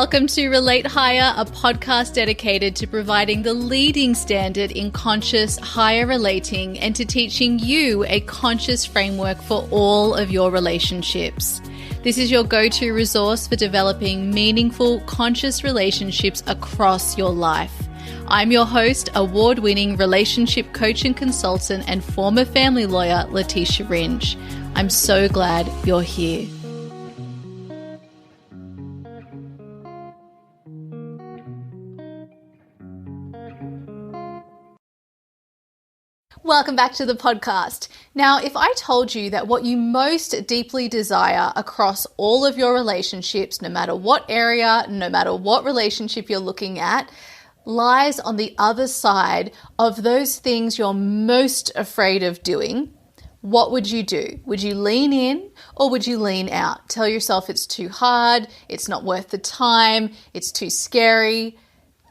Welcome to Relate Higher, a podcast dedicated to providing the leading standard in conscious higher relating and to teaching you a conscious framework for all of your relationships. This is your go-to resource for developing meaningful, conscious relationships across your life. I'm your host, award-winning relationship coach and consultant and former family lawyer, Leticia Ringe. I'm so glad you're here. Welcome back to the podcast. Now, if I told you that what you most deeply desire across all of your relationships, no matter what area, no matter what relationship you're looking at, lies on the other side of those things you're most afraid of doing, what would you do? Would you lean in or would you lean out? Tell yourself it's too hard, it's not worth the time, it's too scary.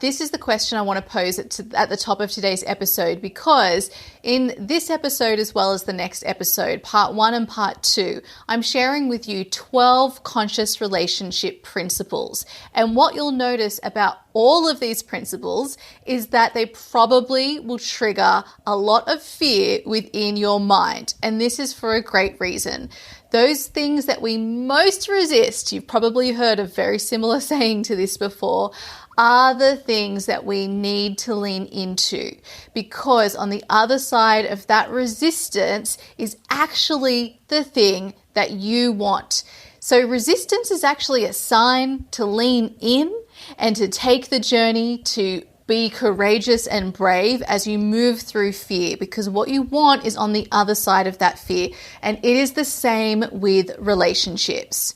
This is the question I want to pose at the top of today's episode, because in this episode, as well as the next episode, part 1 and part 2, I'm sharing with you 12 conscious relationship principles. And what you'll notice about all of these principles is that they probably will trigger a lot of fear within your mind. And this is for a great reason. Those things that we most resist, you've probably heard a very similar saying to this before, are the things that we need to lean into, because on the other side of that resistance is actually the thing that you want. So resistance is actually a sign to lean in and to take the journey, to be courageous and brave as you move through fear, because what you want is on the other side of that fear. And it is the same with relationships.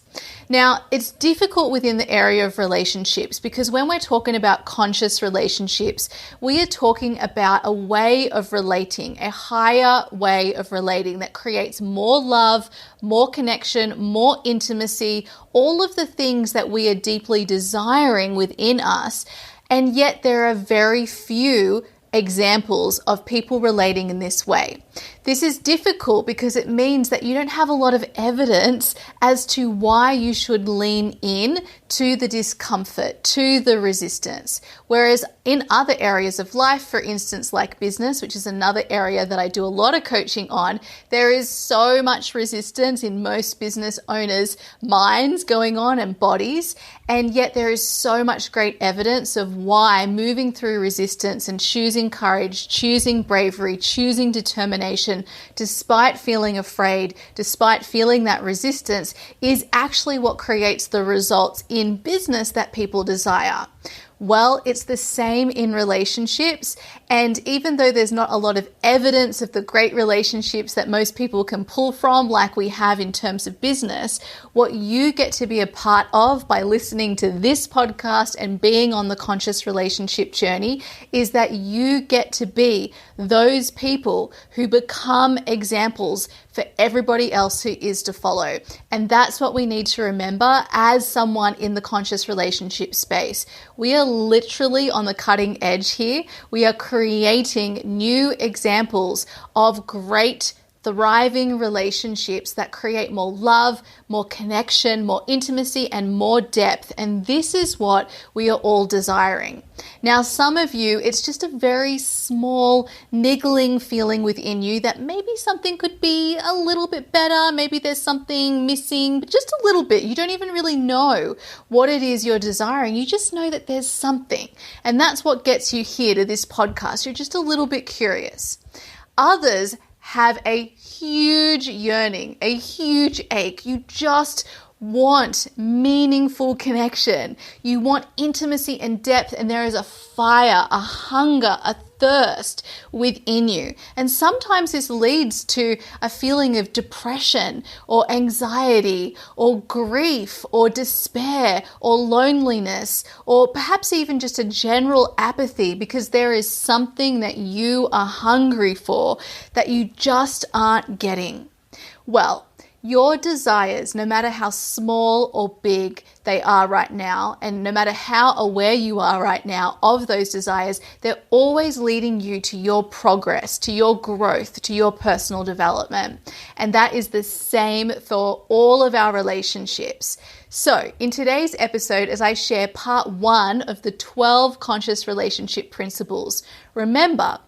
Now, it's difficult within the area of relationships because when we're talking about conscious relationships, we are talking about a way of relating, a higher way of relating that creates more love, more connection, more intimacy, all of the things that we are deeply desiring within us. And yet there are very few examples of people relating in this way. This is difficult because it means that you don't have a lot of evidence as to why you should lean in to the discomfort, to the resistance. Whereas in other areas of life, for instance, like business, which is another area that I do a lot of coaching on, there is so much resistance in most business owners' minds going on and bodies. And yet there is so much great evidence of why moving through resistance and choosing courage, choosing bravery, choosing determination, despite feeling afraid, despite feeling that resistance, is actually what creates the results in business that people desire. Well, it's the same in relationships. And even though there's not a lot of evidence of the great relationships that most people can pull from, like we have in terms of business, what you get to be a part of by listening to this podcast and being on the conscious relationship journey is that you get to be those people who become examples for everybody else who is to follow. And that's what we need to remember as someone in the conscious relationship space. We are literally on the cutting edge here. We are creating new examples of great, thriving relationships that create more love, more connection, more intimacy, and more depth. And this is what we are all desiring. Now, some of you, it's just a very small, niggling feeling within you that maybe something could be a little bit better. Maybe there's something missing, but just a little bit. You don't even really know what it is you're desiring. You just know that there's something. And that's what gets you here to this podcast. You're just a little bit curious. Others have a huge yearning, a huge ache. You just want meaningful connection. You want intimacy and depth, and there is a fire, a hunger, a thirst within you. And sometimes this leads to a feeling of depression or anxiety or grief or despair or loneliness, or perhaps even just a general apathy because there is something that you are hungry for that you just aren't getting. Well, Your desires, no matter how small or big they are right now, and no matter how aware you are right now of those desires, they're always leading you to your progress, to your growth, to your personal development. And that is the same for all of our relationships. So in today's episode, as I share part 1 of the 12 conscious relationship principles, remember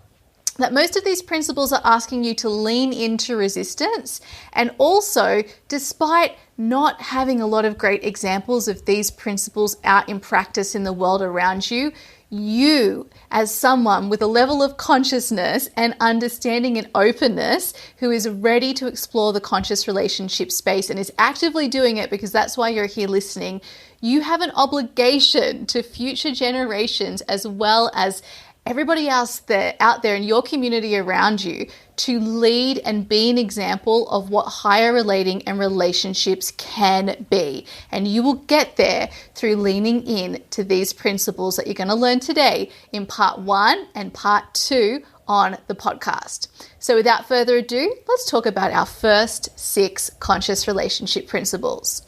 that most of these principles are asking you to lean into resistance, and also, despite not having a lot of great examples of these principles out in practice in the world around you, you, as someone with a level of consciousness and understanding and openness who is ready to explore the conscious relationship space and is actively doing it because that's why you're here listening, you have an obligation to future generations as well as everybody else out there in your community around you to lead and be an example of what higher relating and relationships can be. And you will get there through leaning in to these principles that you're going to learn today in part 1 and part 2 on the podcast. So without further ado, let's talk about our first 6 conscious relationship principles.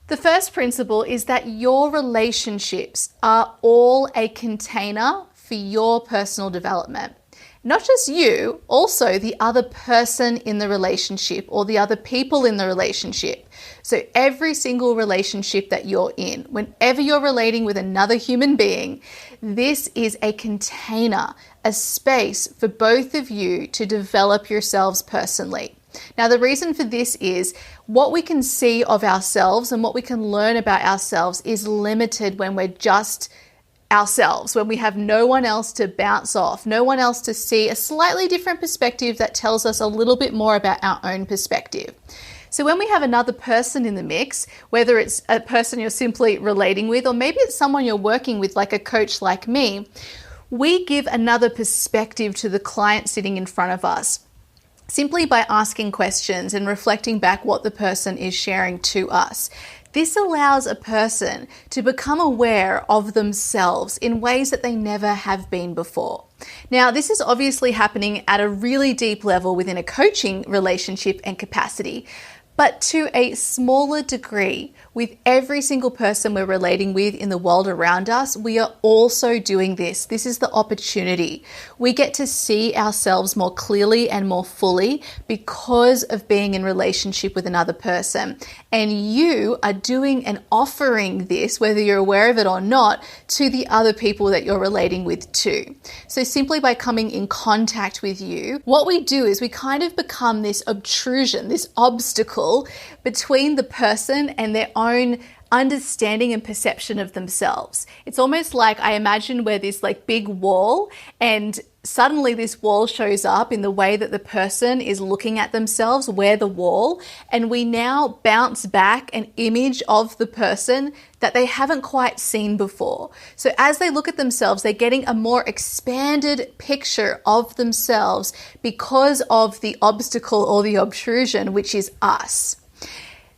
The first principle is that your relationships are all a container for your personal development. Not just you, also the other person in the relationship or the other people in the relationship. So every single relationship that you're in, whenever you're relating with another human being, this is a container, a space for both of you to develop yourselves personally. Now, the reason for this is what we can see of ourselves and what we can learn about ourselves is limited when we're just ourselves, when we have no one else to bounce off, no one else to see a slightly different perspective that tells us a little bit more about our own perspective. So when we have another person in the mix, whether it's a person you're simply relating with, or maybe it's someone you're working with, like a coach like me, we give another perspective to the client sitting in front of us, simply by asking questions and reflecting back what the person is sharing to us. This allows a person to become aware of themselves in ways that they never have been before. Now, this is obviously happening at a really deep level within a coaching relationship and capacity, but to a smaller degree, with every single person we're relating with in the world around us, we are also doing this. This is the opportunity. We get to see ourselves more clearly and more fully because of being in relationship with another person. And you are doing and offering this, whether you're aware of it or not, to the other people that you're relating with too. So simply by coming in contact with you, what we do is we kind of become this obtrusion, this obstacle between the person and their own understanding and perception of themselves. It's almost like, I imagine we're this like big wall, and suddenly this wall shows up in the way that the person is looking at themselves. We're the wall, and we now bounce back an image of the person that they haven't quite seen before. So as they look at themselves, they're getting a more expanded picture of themselves because of the obstacle or the obtrusion, which is us.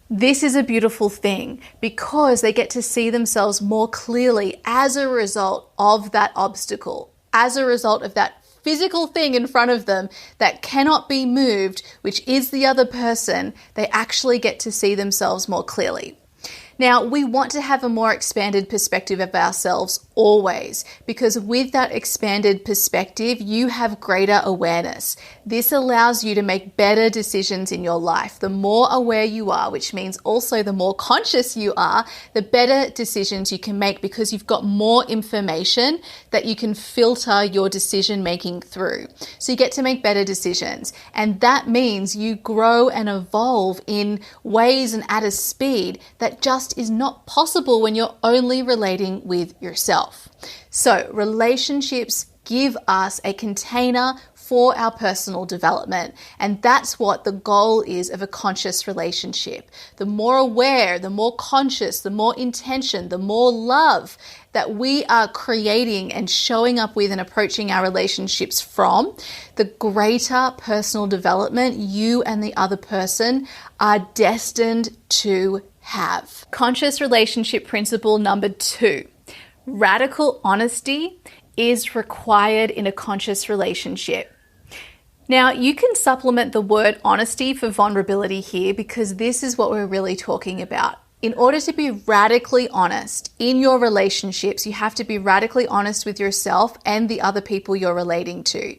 This is a beautiful thing because they get to see themselves more clearly as a result of that obstacle, as a result of that physical thing in front of them that cannot be moved, which is the other person. They actually get to see themselves more clearly. Now, we want to have a more expanded perspective of ourselves always, because with that expanded perspective, you have greater awareness. This allows you to make better decisions in your life. The more aware you are, which means also the more conscious you are, the better decisions you can make because you've got more information that you can filter your decision making through. So you get to make better decisions. And that means you grow and evolve in ways and at a speed that just is not possible when you're only relating with yourself. So relationships give us a container for our personal development, and that's what the goal is of a conscious relationship. The more aware, the more conscious, the more intention, the more love that we are creating and showing up with and approaching our relationships from, the greater personal development you and the other person are destined to have. Conscious relationship principle number 2. Radical honesty is required in a conscious relationship. Now, you can supplement the word honesty for vulnerability here because this is what we're really talking about. In order to be radically honest in your relationships, you have to be radically honest with yourself and the other people you're relating to.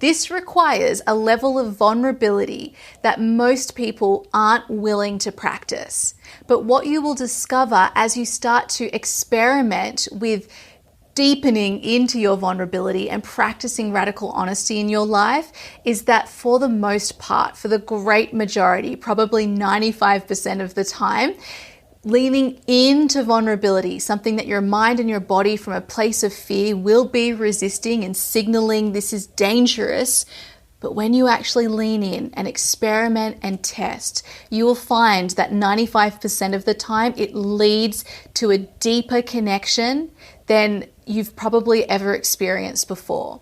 This requires a level of vulnerability that most people aren't willing to practice. But what you will discover as you start to experiment with deepening into your vulnerability and practicing radical honesty in your life is that for the most part, for the great majority, probably 95% of the time, leaning into vulnerability, something that your mind and your body from a place of fear will be resisting and signaling this is dangerous. But when you actually lean in and experiment and test, you will find that 95% of the time it leads to a deeper connection than you've probably ever experienced before.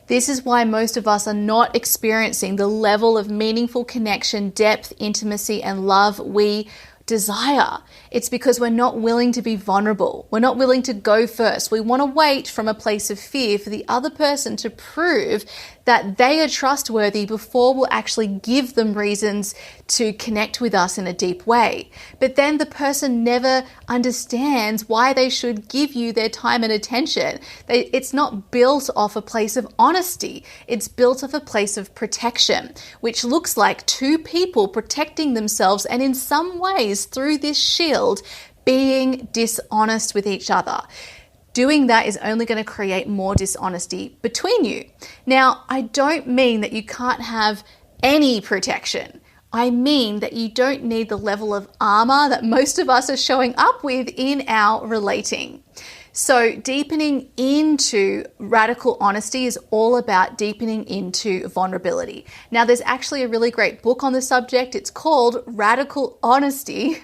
This is why most of us are not experiencing the level of meaningful connection, depth, intimacy, and love we desire. It's because we're not willing to be vulnerable. We're not willing to go first. We want to wait from a place of fear for the other person to prove that they are trustworthy before we'll actually give them reasons to connect with us in a deep way. But then the person never understands why they should give you their time and attention. It's not built off a place of honesty. It's built off a place of protection, which looks like two people protecting themselves and in some ways through this shield being dishonest with each other. Doing that is only going to create more dishonesty between you. Now, I don't mean that you can't have any protection. I mean that you don't need the level of armor that most of us are showing up with in our relating. So deepening into radical honesty is all about deepening into vulnerability. Now, there's actually a really great book on the subject. It's called Radical Honesty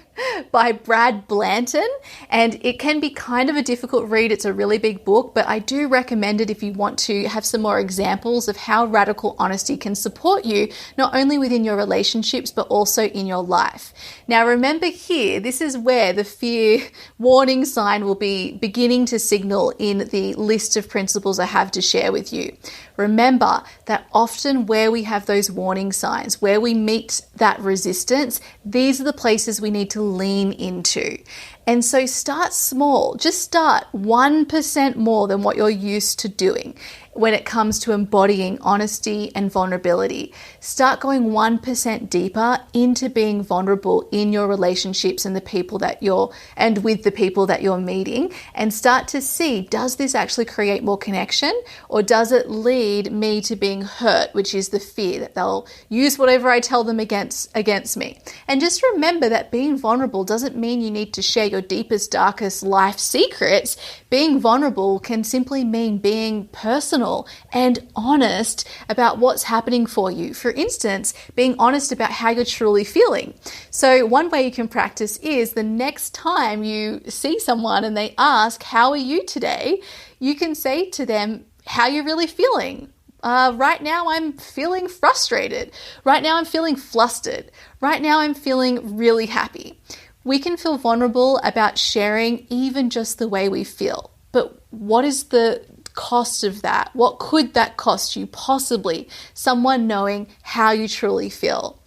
by Brad Blanton, and it can be kind of a difficult read. It's a really big book, but I do recommend it if you want to have some more examples of how radical honesty can support you, not only within your relationships, but also in your life. Now, remember here, this is where the fear warning sign will be beginning to signal in the list of principles I have to share with you. Remember that often where we have those warning signs, where we meet that resistance, these are the places we need to lean into. And so start small. Just start 1% more than what you're used to doing when it comes to embodying honesty and vulnerability. Start going 1% deeper into being vulnerable in your relationships and with the people that you're meeting, and start to see, does this actually create more connection, or does it lead me to being hurt, which is the fear that they'll use whatever I tell them against me. And just remember that being vulnerable doesn't mean you need to share your deepest, darkest life secrets. Being vulnerable can simply mean being personal and honest about what's happening for you. For instance, being honest about how you're truly feeling. So one way you can practice is the next time you see someone and they ask, "How are you today?" you can say to them how you're really feeling. Right now I'm feeling frustrated. Right now I'm feeling flustered. Right now I'm feeling really happy. We can feel vulnerable about sharing even just the way we feel. But what is the cost of that? What could that cost you possibly? Someone knowing how you truly feel.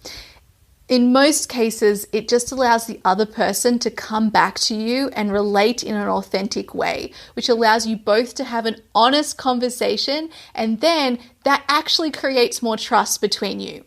In most cases, it just allows the other person to come back to you and relate in an authentic way, which allows you both to have an honest conversation, and then that actually creates more trust between you.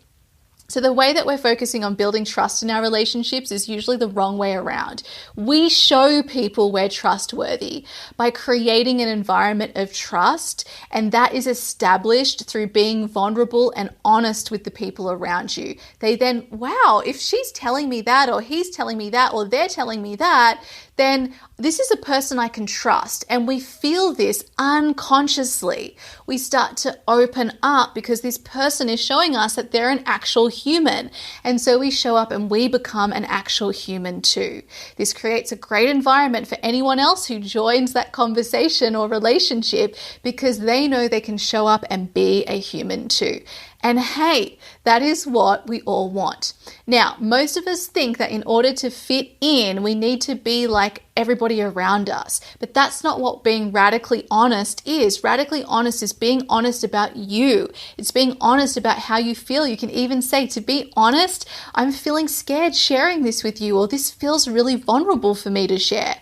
So the way that we're focusing on building trust in our relationships is usually the wrong way around. We show people we're trustworthy by creating an environment of trust, and that is established through being vulnerable and honest with the people around you. They then, wow, if she's telling me that, or he's telling me that, or they're telling me that, then this is a person I can trust. And we feel this unconsciously. We start to open up because this person is showing us that they're an actual human. And so we show up and we become an actual human too. This creates a great environment for anyone else who joins that conversation or relationship because they know they can show up and be a human too. And hey, that is what we all want. Now, most of us think that in order to fit in, we need to be like everybody around us. But that's not what being radically honest is. Radically honest is being honest about you. It's being honest about how you feel. You can even say, to be honest, I'm feeling scared sharing this with you, or this feels really vulnerable for me to share.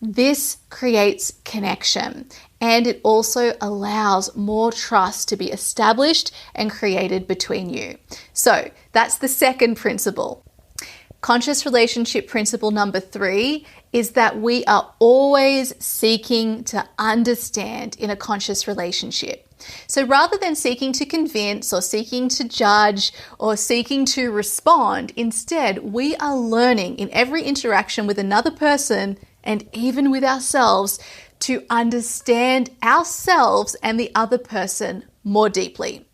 This creates connection, and it also allows more trust to be established and created between you. So that's the second principle. Conscious relationship principle number 3 is that we are always seeking to understand in a conscious relationship. So rather than seeking to convince or seeking to judge or seeking to respond, instead we are learning in every interaction with another person and even with ourselves to understand ourselves and the other person more deeply.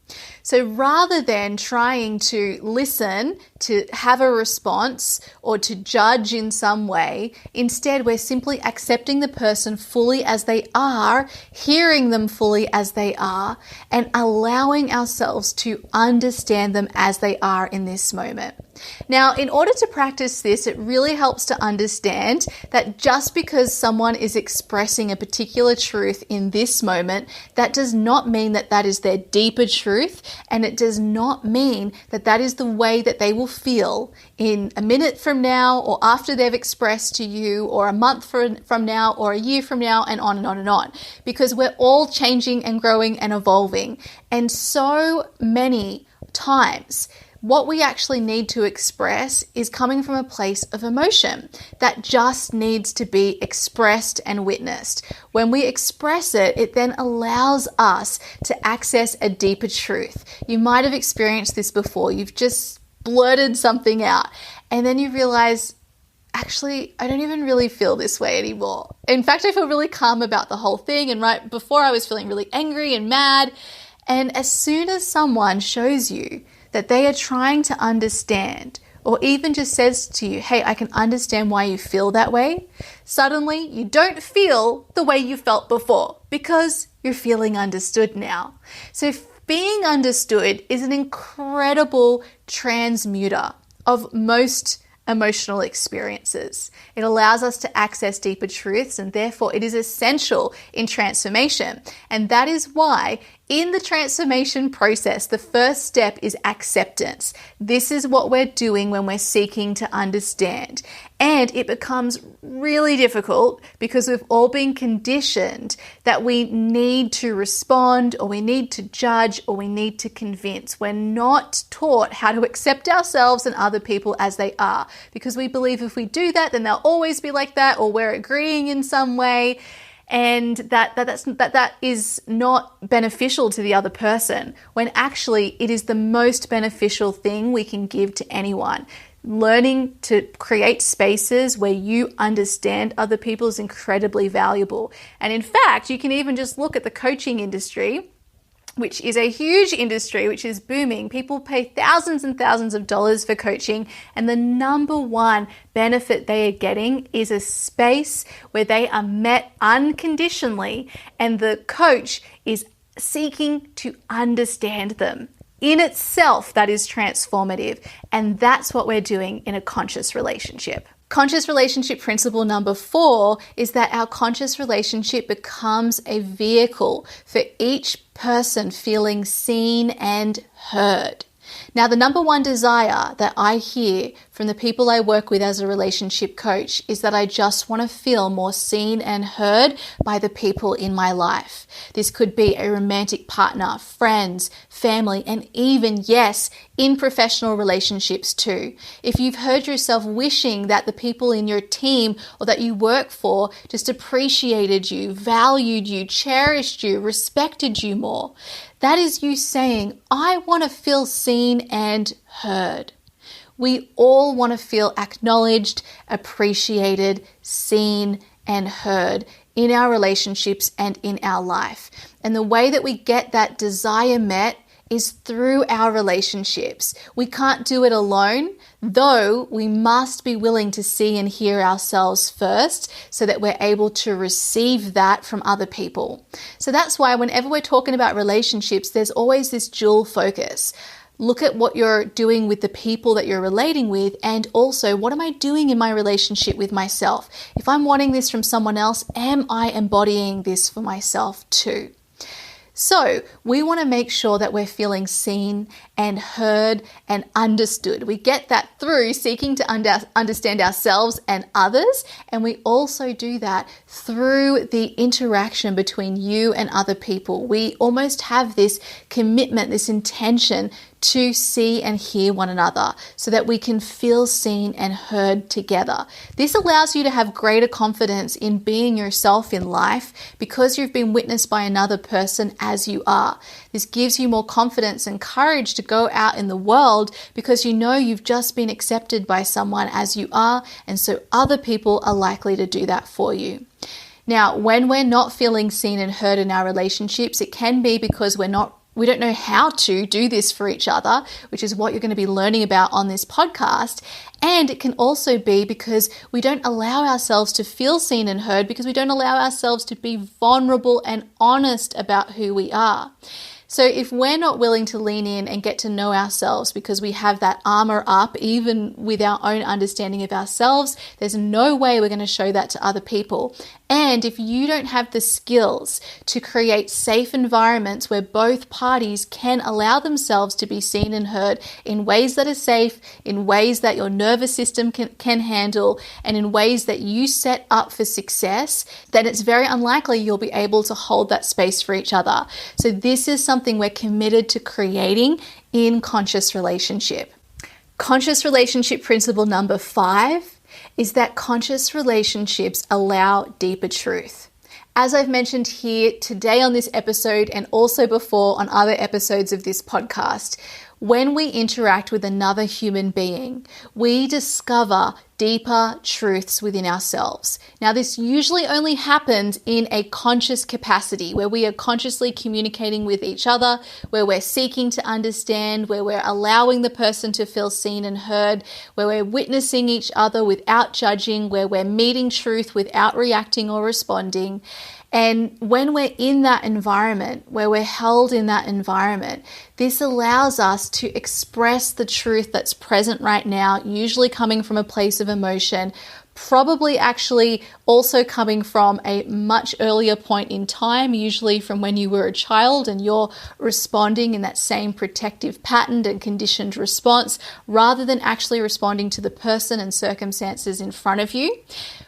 So rather than trying to listen, to have a response, or to judge in some way, instead we're simply accepting the person fully as they are, hearing them fully as they are, and allowing ourselves to understand them as they are in this moment. Now, in order to practice this, it really helps to understand that just because someone is expressing a particular truth in this moment, that does not mean that that is their deeper truth, and it does not mean that that is the way that they will feel in a minute from now, or after they've expressed to you, or a month from now, or a year from now, and on and on and on. Because we're all changing and growing and evolving. And so many times, what we actually need to express is coming from a place of emotion that just needs to be expressed and witnessed. When we express it, it then allows us to access a deeper truth. You might have experienced this before. You've just blurted something out, and then you realize, actually, I don't even really feel this way anymore. In fact, I feel really calm about the whole thing, and right before I was feeling really angry and mad. And as soon as someone shows you that they are trying to understand, or even just says to you, hey, I can understand why you feel that way, suddenly you don't feel the way you felt before because you're feeling understood now. So being understood is an incredible transmuter of most emotional experiences. It allows us to access deeper truths, and therefore it is essential in transformation. And that is why in the transformation process, the first step is acceptance. This is what we're doing when we're seeking to understand. And it becomes really difficult because we've all been conditioned that we need to respond, or we need to judge, or we need to convince. We're not taught how to accept ourselves and other people as they are, because we believe if we do that, then they'll always be like that, or we're agreeing in some way. And that is not beneficial to the other person, when actually it is the most beneficial thing we can give to anyone. Learning to create spaces where you understand other people is incredibly valuable. And in fact, you can even just look at the coaching industry, which is a huge industry, which is booming. People pay thousands and thousands of dollars for coaching, and the number one benefit they are getting is a space where they are met unconditionally, and the coach is seeking to understand them. In itself, that is transformative, and that's what we're doing in a conscious relationship. Conscious relationship principle number 4 is that our conscious relationship becomes a vehicle for each person feeling seen and heard. Now, the number one desire that I hear from the people I work with as a relationship coach is that I just want to feel more seen and heard by the people in my life. This could be a romantic partner, friends, family, and even, yes, in professional relationships too. If you've heard yourself wishing that the people in your team or that you work for just appreciated you, valued you, cherished you, respected you more, that is you saying, I want to feel seen and heard. We all want to feel acknowledged, appreciated, seen, and heard in our relationships and in our life. And the way that we get that desire met is through our relationships. We can't do it alone, though we must be willing to see and hear ourselves first so that we're able to receive that from other people. So that's why whenever we're talking about relationships, there's always this dual focus. Look at what you're doing with the people that you're relating with, and also what am I doing in my relationship with myself? If I'm wanting this from someone else, am I embodying this for myself too? So we want to make sure that we're feeling seen and heard and understood. We get that through seeking to understand ourselves and others. And we also do that through the interaction between you and other people. We almost have this commitment, this intention to see and hear one another so that we can feel seen and heard together. This allows you to have greater confidence in being yourself in life because you've been witnessed by another person as you are. This gives you more confidence and courage to go out in the world because you know you've just been accepted by someone as you are, and so other people are likely to do that for you. Now, when we're not feeling seen and heard in our relationships, it can be because we don't know how to do this for each other, which is what you're going to be learning about on this podcast. And it can also be because we don't allow ourselves to feel seen and heard because we don't allow ourselves to be vulnerable and honest about who we are. So if we're not willing to lean in and get to know ourselves because we have that armor up, even with our own understanding of ourselves, there's no way we're going to show that to other people. And if you don't have the skills to create safe environments where both parties can allow themselves to be seen and heard in ways that are safe, in ways that your nervous system can handle, and in ways that you set up for success, then it's very unlikely you'll be able to hold that space for each other. So this is something we're committed to creating in conscious relationship. Conscious relationship principle number 5 is that conscious relationships allow deeper truth. As I've mentioned here today on this episode and also before on other episodes of this podcast, when we interact with another human being, we discover deeper truths within ourselves. Now, this usually only happens in a conscious capacity where we are consciously communicating with each other, where we're seeking to understand, where we're allowing the person to feel seen and heard, where we're witnessing each other without judging, where we're meeting truth without reacting or responding. And when we're in that environment, where we're held in that environment, this allows us to express the truth that's present right now, usually coming from a place of emotion, probably actually also coming from a much earlier point in time, usually from when you were a child and you're responding in that same protective patterned and conditioned response, rather than actually responding to the person and circumstances in front of you.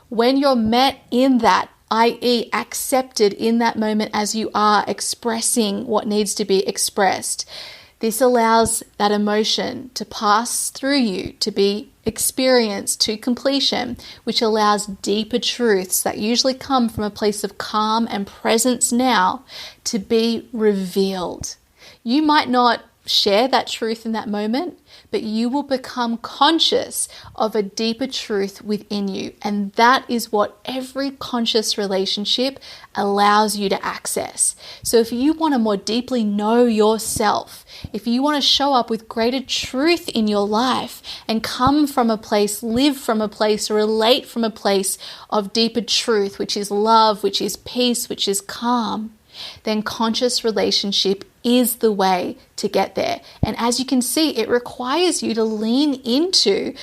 When you're met in that, i.e. accepted in that moment as you are, expressing what needs to be expressed, this allows that emotion to pass through you, to be experienced to completion, which allows deeper truths that usually come from a place of calm and presence now to be revealed. You might not share that truth in that moment, but you will become conscious of a deeper truth within you. And that is what every conscious relationship allows you to access. So if you want to more deeply know yourself, if you want to show up with greater truth in your life and come from a place, live from a place, relate from a place of deeper truth, which is love, which is peace, which is calm, then conscious relationship is the way to get there. And as you can see, it requires you to lean into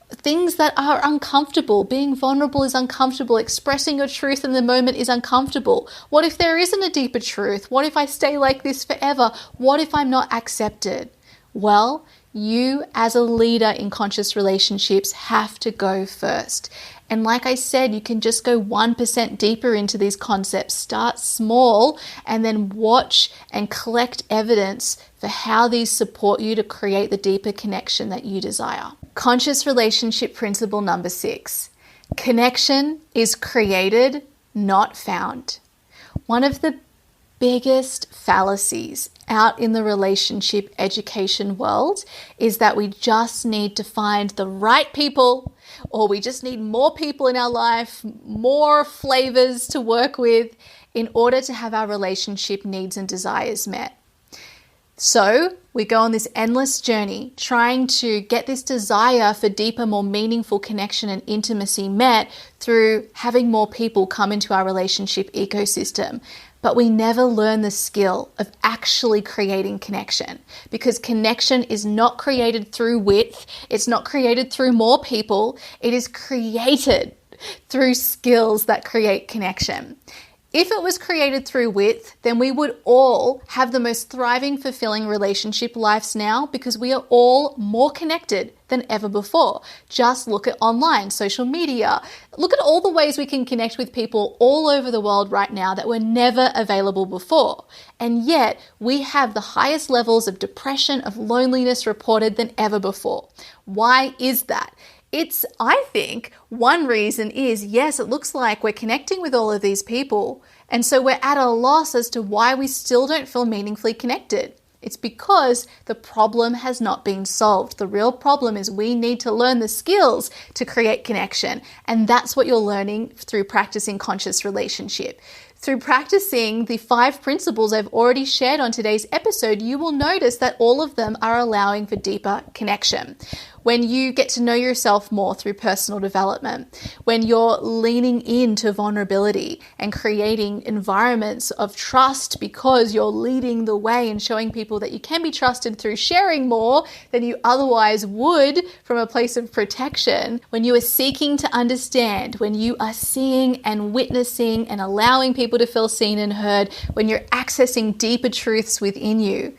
things that are uncomfortable. Being vulnerable is uncomfortable. Expressing your truth in the moment is uncomfortable. What if there isn't a deeper truth? What if I stay like this forever? What if I'm not accepted? Well, you as a leader in conscious relationships have to go first. And like I said, you can just go 1% deeper into these concepts. Start small and then watch and collect evidence for how these support you to create the deeper connection that you desire. Conscious relationship principle number 6. Connection is created, not found. One of the biggest fallacies out in the relationship education world is that we just need to find the right people, or we just need more people in our life, more flavors to work with in order to have our relationship needs and desires met. So we go on this endless journey trying to get this desire for deeper, more meaningful connection and intimacy met through having more people come into our relationship ecosystem. But we never learn the skill of actually creating connection, because connection is not created through width. It's not created through more people. It is created through skills that create connection. If it was created through width, then we would all have the most thriving, fulfilling relationship lives now, because we are all more connected than ever before. Just look at online, social media. Look at all the ways we can connect with people all over the world right now that were never available before. And yet we have the highest levels of depression, of loneliness reported than ever before. Why is that? I think one reason is, yes, it looks like we're connecting with all of these people, and so we're at a loss as to why we still don't feel meaningfully connected. It's because the problem has not been solved. The real problem is we need to learn the skills to create connection, and that's what you're learning through practicing conscious relationship. Through practicing the 5 principles I've already shared on today's episode, you will notice that all of them are allowing for deeper connection. When you get to know yourself more through personal development, when you're leaning into vulnerability and creating environments of trust because you're leading the way and showing people that you can be trusted through sharing more than you otherwise would from a place of protection, when you are seeking to understand, when you are seeing and witnessing and allowing people to feel seen and heard, when you're accessing deeper truths within you,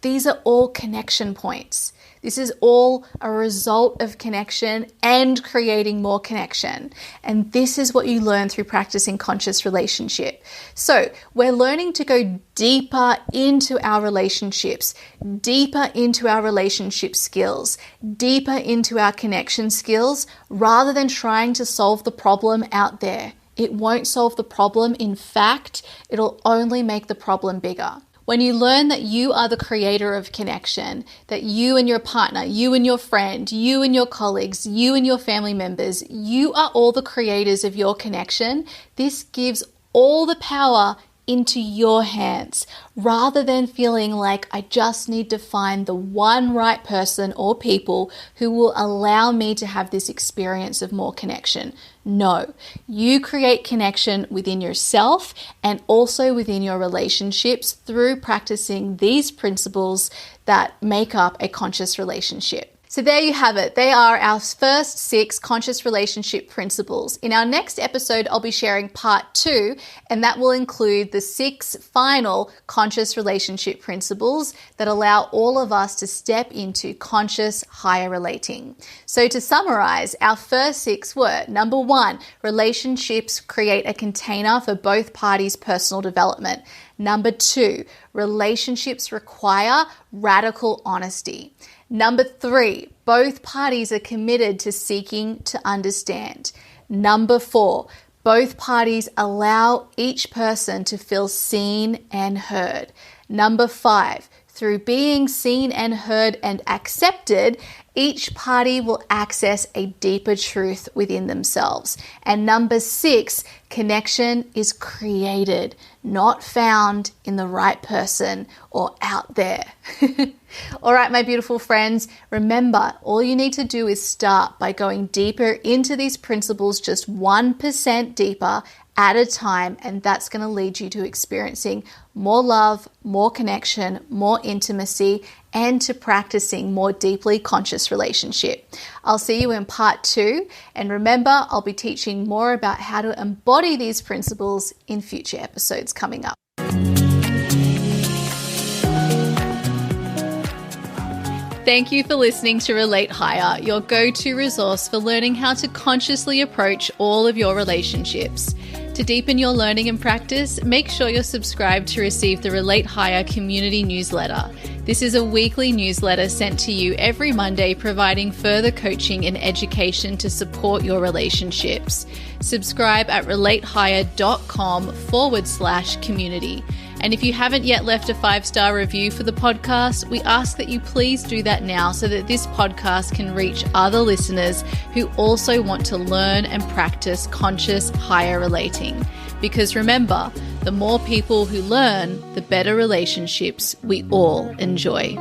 these are all connection points. This is all a result of connection and creating more connection. And this is what you learn through practicing conscious relationship. So we're learning to go deeper into our relationships, deeper into our relationship skills, deeper into our connection skills, rather than trying to solve the problem out there. It won't solve the problem. In fact, it'll only make the problem bigger. When you learn that you are the creator of connection, that you and your partner, you and your friend, you and your colleagues, you and your family members, you are all the creators of your connection, this gives all the power into your hands, rather than feeling like I just need to find the one right person or people who will allow me to have this experience of more connection. No, you create connection within yourself and also within your relationships through practicing these principles that make up a conscious relationship. So there you have it. They are our first 6 conscious relationship principles. In our next episode, I'll be sharing part 2, and that will include the 6 final conscious relationship principles that allow all of us to step into conscious higher relating. So to summarize, our first 6 were: number 1, relationships create a container for both parties' personal development. Number 2, relationships require radical honesty. Number 3, both parties are committed to seeking to understand. Number 4, both parties allow each person to feel seen and heard. Number 5, through being seen and heard and accepted, each party will access a deeper truth within themselves. And number 6, connection is created, not found in the right person or out there. All right, my beautiful friends, remember, all you need to do is start by going deeper into these principles, just 1% deeper at a time, and that's going to lead you to experiencing more love, more connection, more intimacy, and to practicing more deeply conscious relationship. I'll see you in part 2, and remember, I'll be teaching more about how to embody these principles in future episodes coming up. Thank you for listening to Relate Higher, your go-to resource for learning how to consciously approach all of your relationships. To deepen your learning and practice, make sure you're subscribed to receive the Relate Higher community newsletter. This is a weekly newsletter sent to you every Monday, providing further coaching and education to support your relationships. Subscribe at relatehigher.com/community. And if you haven't yet left a 5-star review for the podcast, we ask that you please do that now so that this podcast can reach other listeners who also want to learn and practice conscious higher relating. Because remember, the more people who learn, the better relationships we all enjoy.